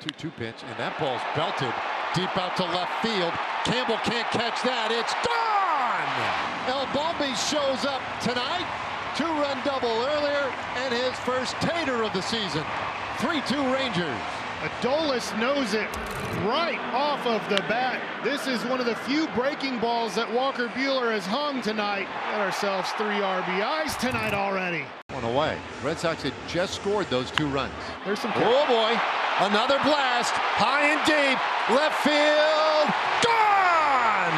2-2 pitch, and that ball's belted deep out to left field. Campbell can't catch that. It's gone! Elbombi shows up tonight. 2-run double earlier, and his first tater of the season. 3-2 Rangers. Adolis knows it right off of the bat. This is one of the few breaking balls that Walker Buehler has hung tonight. Got ourselves 3 RBIs tonight already. One away. Red Sox had just scored those 2 runs. There's some. Oh boy, another blast, high and deep, left field, gone!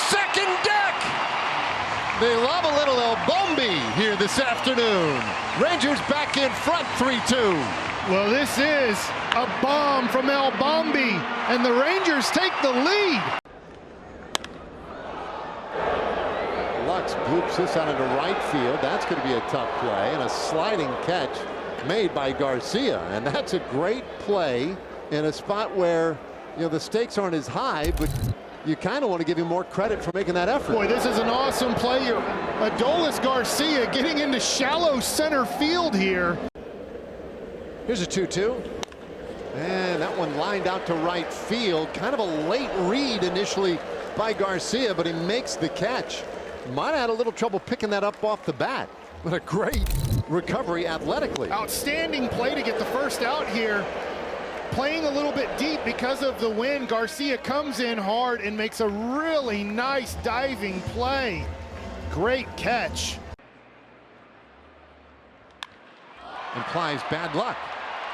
Second deck! They love a little Elbombi here this afternoon. Rangers back in front, 3-2. Well, this is a bomb from Elbombi, and the Rangers take the lead. Lux bloops this out into right field. That's going to be a tough play, and a sliding catch made by Garcia. And that's a great play in a spot where, you know, the stakes aren't as high, but you kind of want to give him more credit for making that effort. Boy, this is an awesome play here. Adolis Garcia getting into shallow center field here. Here's a 2-2. And that one lined out to right field. Kind of a late read initially by Garcia, but he makes the catch. Might have had a little trouble picking that up off the bat, but a great recovery athletically. Outstanding play to get the first out here. Playing a little bit deep because of the wind. Garcia comes in hard and makes a really nice diving play. Great catch. Implies bad luck.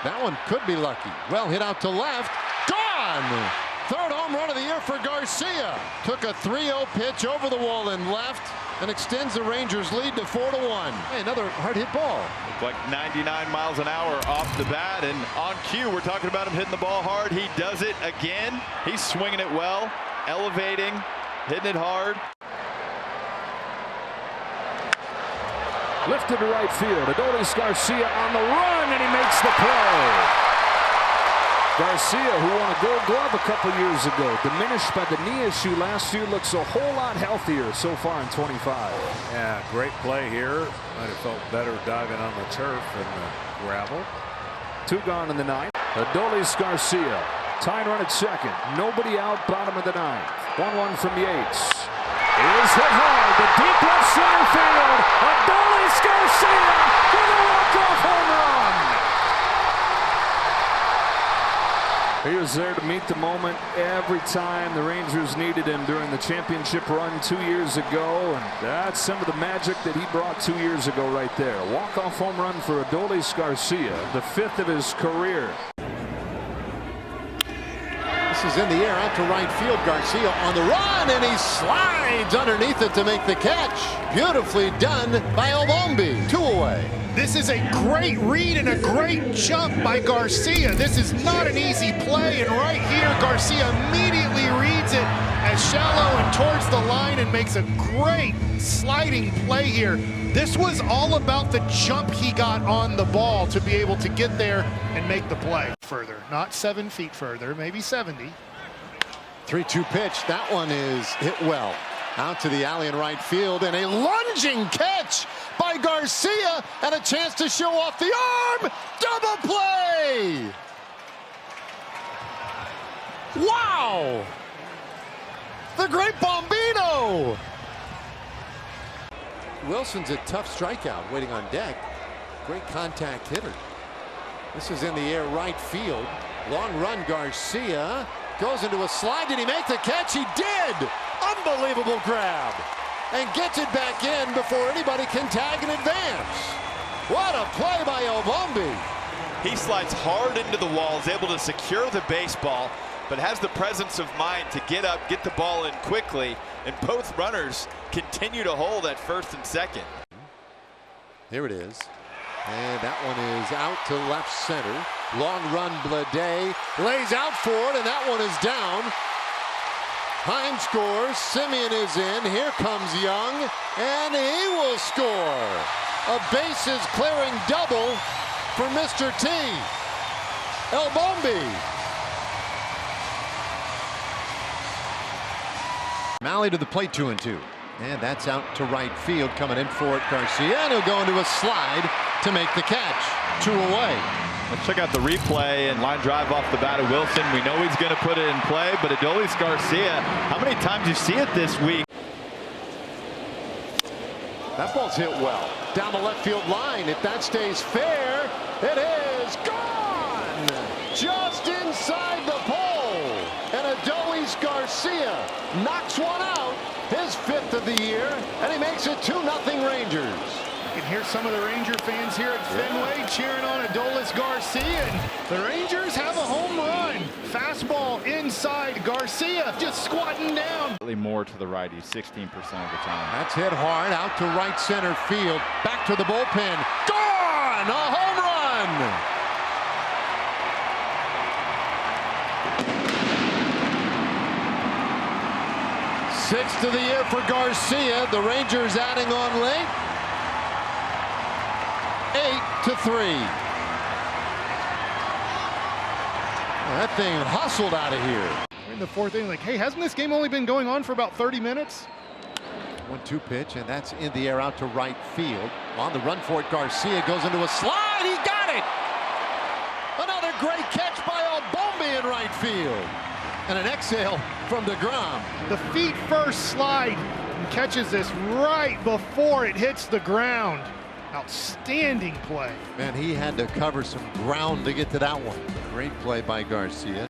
That one could be lucky. Well hit out to left. Gone! Third home run of the year for Garcia. Took a 3-0 pitch over the wall and left and extends the Rangers lead to 4-1. Hey, another hard hit ball. Like 99 miles an hour off the bat, and on cue we're talking about him hitting the ball hard. He does it again. He's swinging it well, elevating, hitting it hard. Lifted to right field. Adolis Garcia on the run, and he makes the play. Garcia, who won a Gold Glove a couple years ago, diminished by the knee issue last year, looks a whole lot healthier so far in 25. Yeah, great play here. Might have felt better diving on the turf and the gravel. 2 gone in the 9th. Adolis Garcia, tying run at second. Nobody out, bottom of the 9th. 1-1 from Yates. Is hit hard to deep left center field. Adolis Garcia with a walk-off home run. He was there to meet the moment every time the Rangers needed him during the championship run 2 years ago, and that's some of the magic that he brought 2 years ago right there. Walk-off home run for Adolis Garcia, the 5th of his career. This is in the air out to right field. Garcia on the run, and he slides underneath it to make the catch. Beautifully done by Elbombi. 2 away. This is a great read and a great jump by Garcia. This is not an easy play, and right here Garcia immediately reads it as shallow and towards the line and makes a great sliding play here. This was all about the jump he got on the ball to be able to get there and make the play. Further, not 7 feet further, maybe 70. 3-2 pitch. That one is hit well. Out to the alley in right field, and a lunging catch by Garcia, and a chance to show off the arm. Double play! Wow! The great Bombino! Wilson's a tough strikeout waiting on deck. Great contact hitter. This is in the air right field. Long run, Garcia goes into a slide. Did he make the catch? He did! Unbelievable grab. And gets it back in before anybody can tag in advance. What a play by Elbombi. He slides hard into the wall, is able to secure the baseball, but has the presence of mind to get up, get the ball in quickly, and both runners continue to hold at first and second. Here it is. And that one is out to left center. Long run, Blade lays out for it, and that one is down. Heim scores, Simeon is in, here comes Young, and he will score. A bases clearing double for Mr. T. Elbombi. Malley to the plate, 2-2. And that's out to right field, coming in for it, Garcia, and he'll go into a slide to make the catch. 2 away. Let's check out the replay and line drive off the bat of Wilson. We know he's going to put it in play, but Adolis Garcia, how many times you see it this week? That ball's hit well. Down the left field line. If that stays fair, it is gone! Just inside the pole. And Adolis Garcia knocks one out, his 5th of the year, and he makes it 2-0 Rangers. You can hear some of the Ranger fans here at Fenway cheering on Adolis Garcia. And the Rangers have a home run. Fastball inside. Garcia just squatting down. More to the righty, 16% of the time. That's hit hard out to right center field. Back to the bullpen. Gone! A home run! Sixth of the year for Garcia. The Rangers adding on late. 8-3. That thing hustled out of here. We're in the 4th inning, like, hey, hasn't this game only been going on for about 30 minutes? 1-2 pitch, and that's in the air out to right field. On the run for it, Garcia goes into a slide. He got it! Another great catch by Albombi in right field. And an exhale from DeGrom. The feet first slide and catches this right before it hits the ground. Outstanding play. Man, he had to cover some ground to get to that one. Great play by Garcia.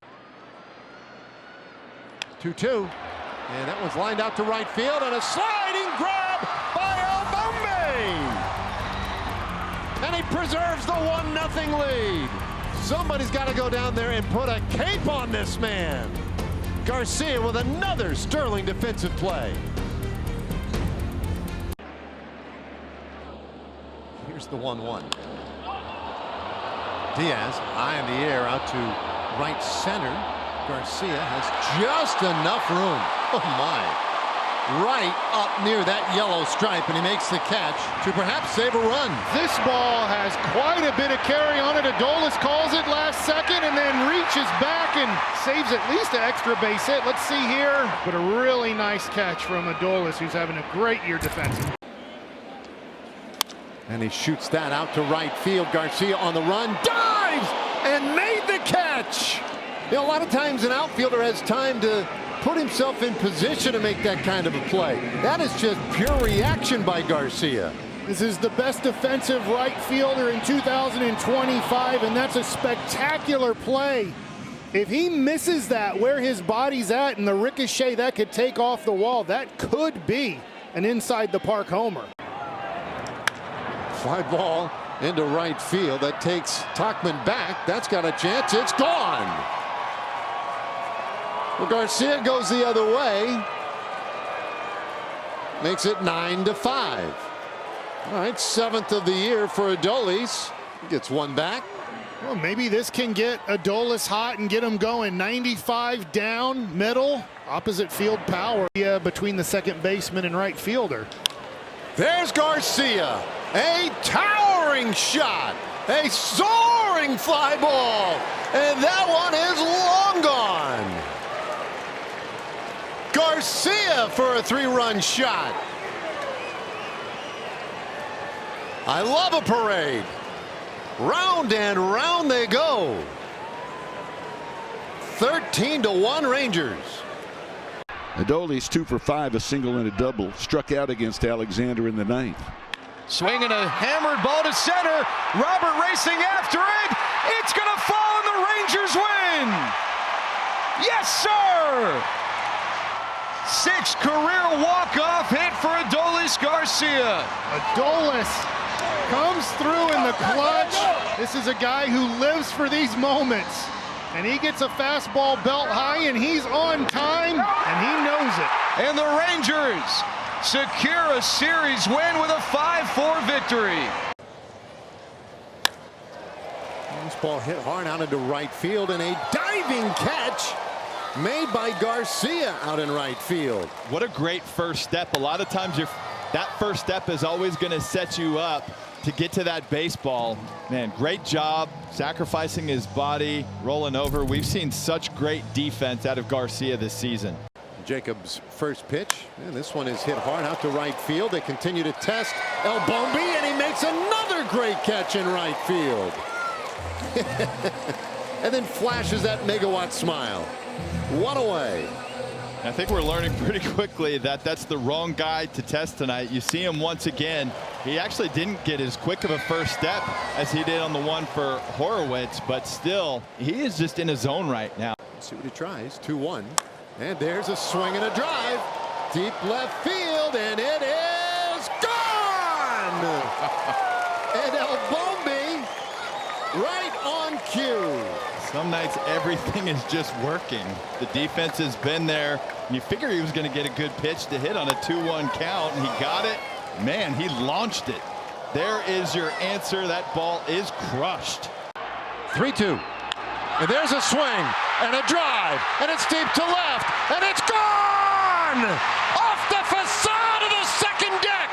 2-2. And that one's lined out to right field, and a sliding grab by Albombi. And he preserves the 1-0 lead. Somebody's got to go down there and put a cape on this man. Garcia with another sterling defensive play. Here's the 1-1. Diaz high in the air out to right center. Garcia has just enough room. Oh my. Right up near that yellow stripe, and he makes the catch to perhaps save a run. This ball has quite a bit of carry on it. Adolis calls it last second and then reaches back and saves at least an extra base hit. Let's see here. But a really nice catch from Adolis, who's having a great year defensively. And he shoots that out to right field. Garcia on the run, dives, and made the catch. You know, a lot of times an outfielder has time to put himself in position to make that kind of a play. That is just pure reaction by Garcia. This is the best defensive right fielder in 2025, and that's a spectacular play. If he misses that where his body's at and the ricochet that could take off the wall, that could be an inside the park homer. Fly ball into right field. That takes Tauchman back. That's got a chance. It's gone. Well, Garcia goes the other way. Makes it 9-5. All right, 7th of the year for Adolis. Gets one back. Well, maybe this can get Adolis hot and get him going. 95 down, middle, opposite field power between the second baseman and right fielder. There's Garcia. A towering shot. A soaring fly ball. And that one is long gone. Garcia for a 3-run shot. I love a parade. Round and round they go. 13-1 Rangers. Adolis 2 for 5, a single and a double. Struck out against Alexander in the 9th. Swinging a hammered ball to center. Robert racing after it. It's going to fall and the Rangers win. Yes, sir. 6th career walk-off hit for Adolis Garcia. Adolis comes through in the clutch. This is a guy who lives for these moments. And he gets a fastball belt high, and he's on time, and he knows it. And the Rangers secure a series win with a 5-4 victory. This ball hit hard out into right field, and a diving catch made by Garcia out in right field. What a great first step. A lot of times that first step is always going to set you up to get to that baseball. Man, great job sacrificing his body, rolling over. We've seen such great defense out of Garcia this season. Jacobs' first pitch, and this one is hit hard out to right field. They continue to test Albombi, and he makes another great catch in right field. And then flashes that megawatt smile. One away. I think we're learning pretty quickly that that's the wrong guy to test tonight. You see him once again. He actually didn't get as quick of a first step as he did on the one for Horowitz, but still, he is just in his zone right now. Let's see what he tries. 2-1. And there's a swing and a drive. Deep left field, and it is gone! And Elbombi right on cue. Some nights everything is just working. The defense has been there. You figure he was going to get a good pitch to hit on a 2-1 count, and he got it. Man, he launched it. There is your answer. That ball is crushed. 3-2. And there's a swing and a drive, and it's deep to left, and it's gone! Off the facade of the second deck.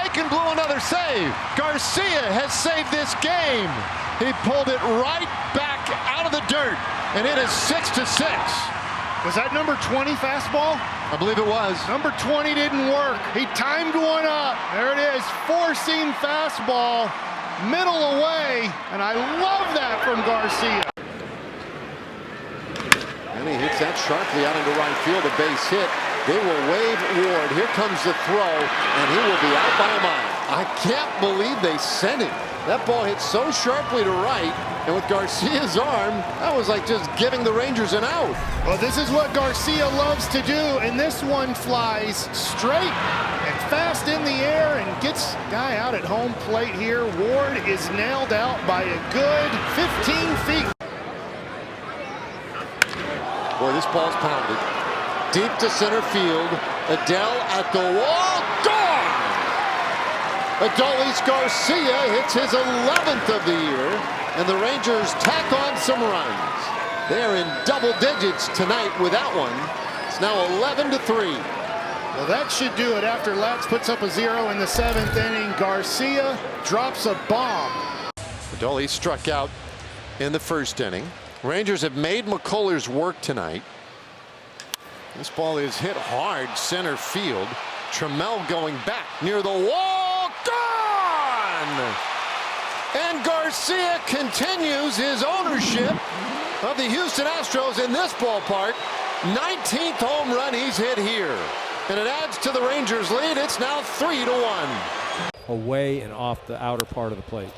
Aiken blew another save. Garcia has saved this game. He pulled it right back out of the dirt, and it is 6-6. Was that number 20 fastball? I believe it was. Number 20 didn't work. He timed one up. There it is. Four-seam fastball, middle away, and I love that from Garcia. And he hits that sharply out into right field, a base hit. They will wave Ward. Here comes the throw, and he will be out by a mile. I can't believe they sent him. That ball hit so sharply to right, and with Garcia's arm, that was like just giving the Rangers an out. Well, this is what Garcia loves to do, and this one flies straight and fast in the air and gets guy out at home plate here. Ward is nailed out by a good 15 feet. Boy, this ball's pounded. Deep to center field. Adele at the wall. Gone! Adolis Garcia hits his 11th of the year, and the Rangers tack on some runs. They're in double digits tonight with that one. It's now 11-3. Well, that should do it after Latz puts up a 0 in the 7th inning. Garcia drops a bomb. Adolis struck out in the first inning. Rangers have made McCullers work tonight. This ball is hit hard center field. Trammell going back near the wall. Gone! And Garcia continues his ownership of the Houston Astros in this ballpark. 19th home run he's hit here. And it adds to the Rangers' lead. It's now 3-1. Away and off the outer part of the plate.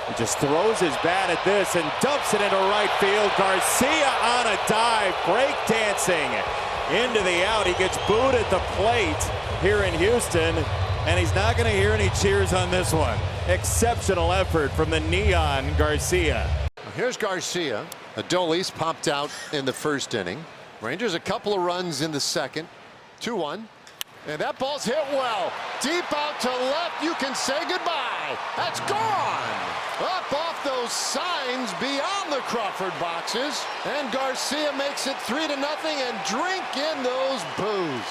He just throws his bat at this and dumps it into right field. Garcia on a dive, break dancing into the out. He gets booed at the plate here in Houston, and he's not going to hear any cheers on this one. Exceptional effort from the Neon Garcia. Here's Garcia. Adolis popped out in the first inning. Rangers a couple of runs in the second. 2-1. And that ball's hit well. Deep out to left. You can say goodbye. That's gone. Up off those signs beyond the Crawford boxes. And Garcia makes it 3-0 and drink in those boos.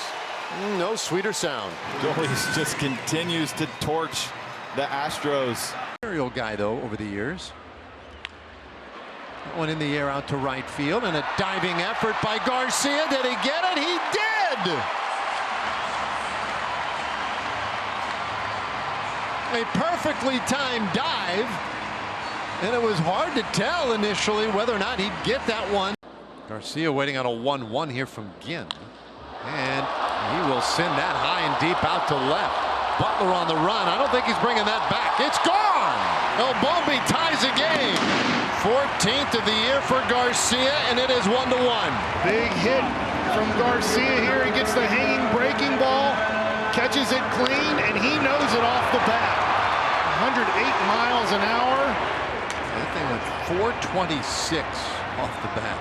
No sweeter sound. Adolis just continues to torch the Astros. Aerial guy, though, over the years. That one in the air out to right field, and a diving effort by Garcia. Did he get it? He did! A perfectly timed dive, and it was hard to tell initially whether or not he'd get that one. Garcia waiting on a 1-1 here from Ginn, and he will send that high and deep out to left. Butler on the run. I don't think he's bringing that back. It's gone! Elbombi ties the game. 14th of the year for Garcia, and it is 1-1. Big hit from Garcia here. He gets the hanging breaking ball, catches it clean, and he knows it off the bat. 108 miles an hour. That thing went 426 off the bat.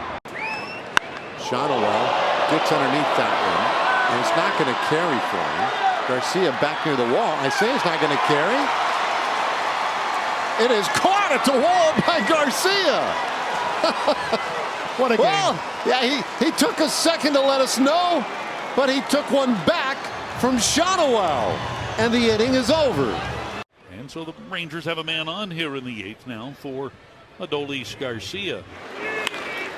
Shotwell gets underneath that one, and it's not going to carry for him. Garcia back near the wall. I say it's not going to carry. It is caught at the wall by Garcia. What a game. Well, yeah, he took a second to let us know, but he took one back from Shotwell, and the inning is over. And so the Rangers have a man on here in the 8th now for Adolis Garcia.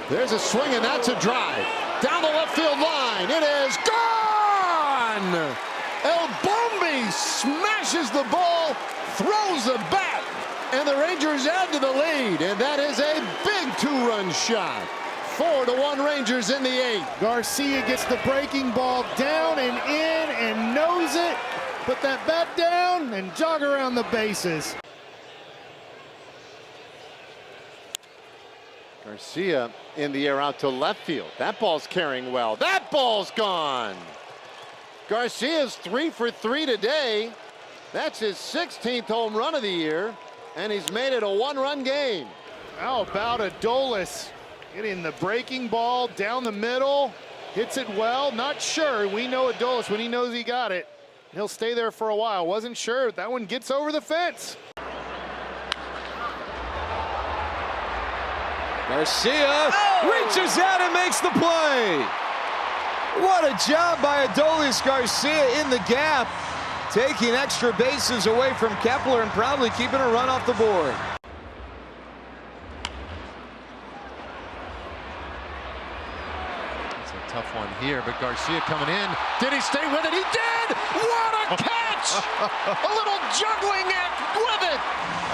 There's a swing, and that's a drive. Down the left field line. It is gone! Elbombi smashes the ball, throws the bat, and the Rangers add to the lead. lead, and that is a big two-run shot. 4-1 Rangers in the 8th. Garcia gets the breaking ball down and in and knows it. Put that bat down and jog around the bases. Garcia in the air out to left field. That ball's carrying well. That ball's gone. Garcia's 3 for 3 today. That's his 16th home run of the year, and he's made it a 1-run game. How about Adolis getting the breaking ball down the middle? Hits it well. Not sure. We know Adolis when he knows he got it. He'll stay there for a while. Wasn't sure. That one gets over the fence. Garcia reaches out and makes the play. What a job by Adolis Garcia in the gap, taking extra bases away from Kepler and probably keeping a run off the board. It's a tough one here, but Garcia coming in. Did he stay with it? He did! What a catch! A little juggling act with it.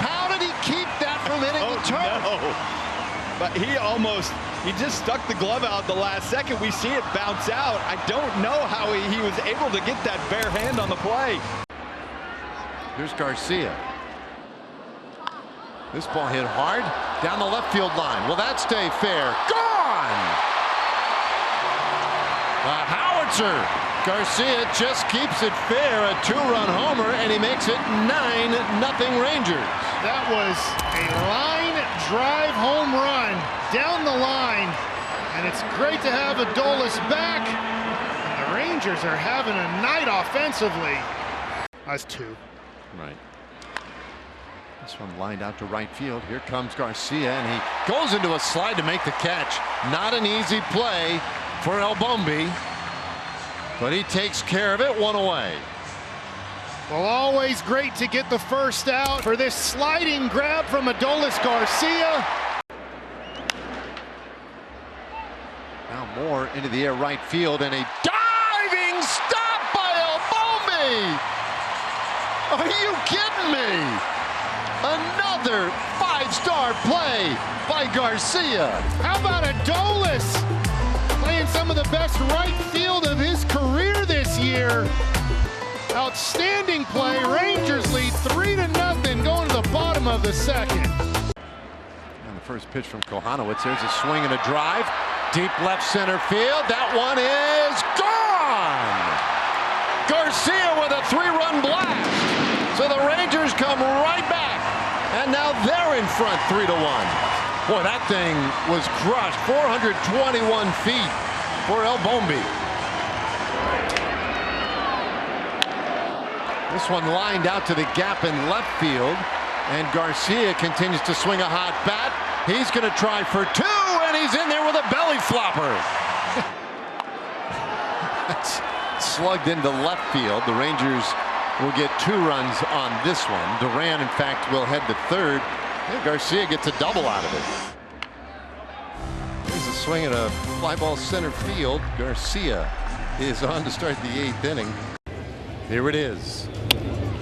How did he keep that from hitting the turf? No. But he just stuck the glove out the last second. We see it bounce out. I don't know how he was able to get that bare hand on the play. Here's Garcia. This ball hit hard down the left field line. Will that stay fair? Gone! A howitzer. Garcia just keeps it fair. A 2-run homer, and he makes it 9-0 Rangers. That was a line drive home run down the line, and it's great to have Adolis back. And the Rangers are having a night offensively. That's 2. Right. This one lined out to right field. Here comes Garcia, and he goes into a slide to make the catch. Not an easy play for Albombi, but he takes care of it. 1 away. Well, always great to get the first out for this sliding grab from Adolis Garcia. Now Moore into the air right field, and a diving stop by Albombi. Are you kidding me? Another 5-star play by Garcia. How about Adolis playing some of the best right field of his career this year? Outstanding play. Rangers lead 3-0 going to the bottom of the 2nd. And the first pitch from Kohanowitz. There's a swing and a drive. Deep left center field. That one is gone. Garcia with a 3-run blast. So the Rangers come right back. And now they're in front 3-1. Boy, that thing was crushed. 421 feet for Albombi. This one lined out to the gap in left field, and Garcia continues to swing a hot bat. He's going to try for 2, and he's in there with a belly flopper. That's slugged into left field. The Rangers will get 2 runs on this one. Duran, in fact, will head to 3rd. And Garcia gets a double out of it. Here's a swing at a fly ball center field. Garcia is on to start the 8th inning. Here it is.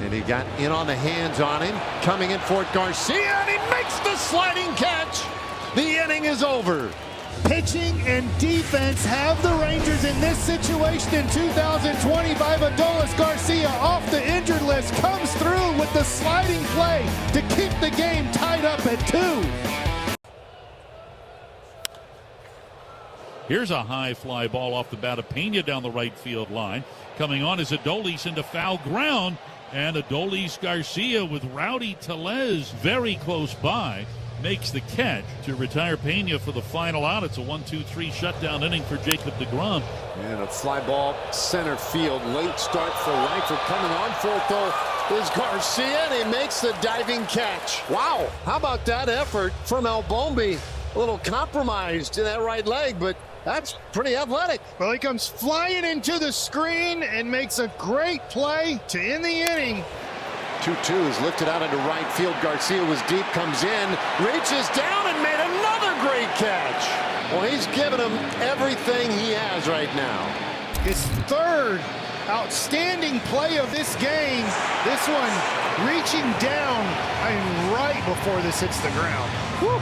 And he got in on the hands on him. Coming in for Garcia, and he makes the sliding catch. The inning is over. Pitching and defense have the Rangers in this situation in 2025. Adolis Garcia off the injured list comes through with the sliding play to keep the game tied up at 2. Here's a high fly ball off the bat of Pena down the right field line. Coming on is Adolis into foul ground. And Adolis Garcia with Rowdy Tellez very close by makes the catch to retire Pena for the final out. It's a 1-2-3 shutdown inning for Jacob deGrom. And a fly ball center field. Late start for Langford. Coming on for it, though, is Garcia, and he makes the diving catch. Wow, how about that effort from Albombi? A little compromised in that right leg, but that's pretty athletic. Well, he comes flying into the screen and makes a great play to end the inning. 2-2 is lifted out into right field. Garcia was deep, comes in, reaches down, and made another great catch. Well, he's given him everything he has right now. His 3rd outstanding play of this game. This one reaching down and right before this hits the ground. Whew.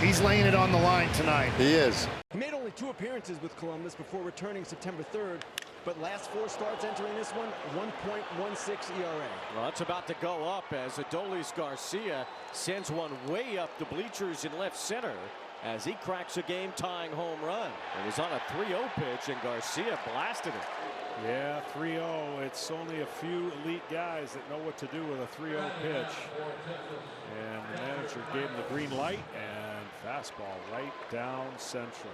He's laying it on the line tonight. He is. He made only 2 appearances with Columbus before returning September 3rd, but last 4 starts entering this one, 1.16 ERA. Well, it's about to go up as Adolis Garcia sends one way up the bleachers in left center as he cracks a game-tying home run. It was on a 3-0 pitch, and Garcia blasted it. Yeah, 3-0. It's only a few elite guys that know what to do with a 3-0 pitch. And the manager gave him the green light, and fastball right down central.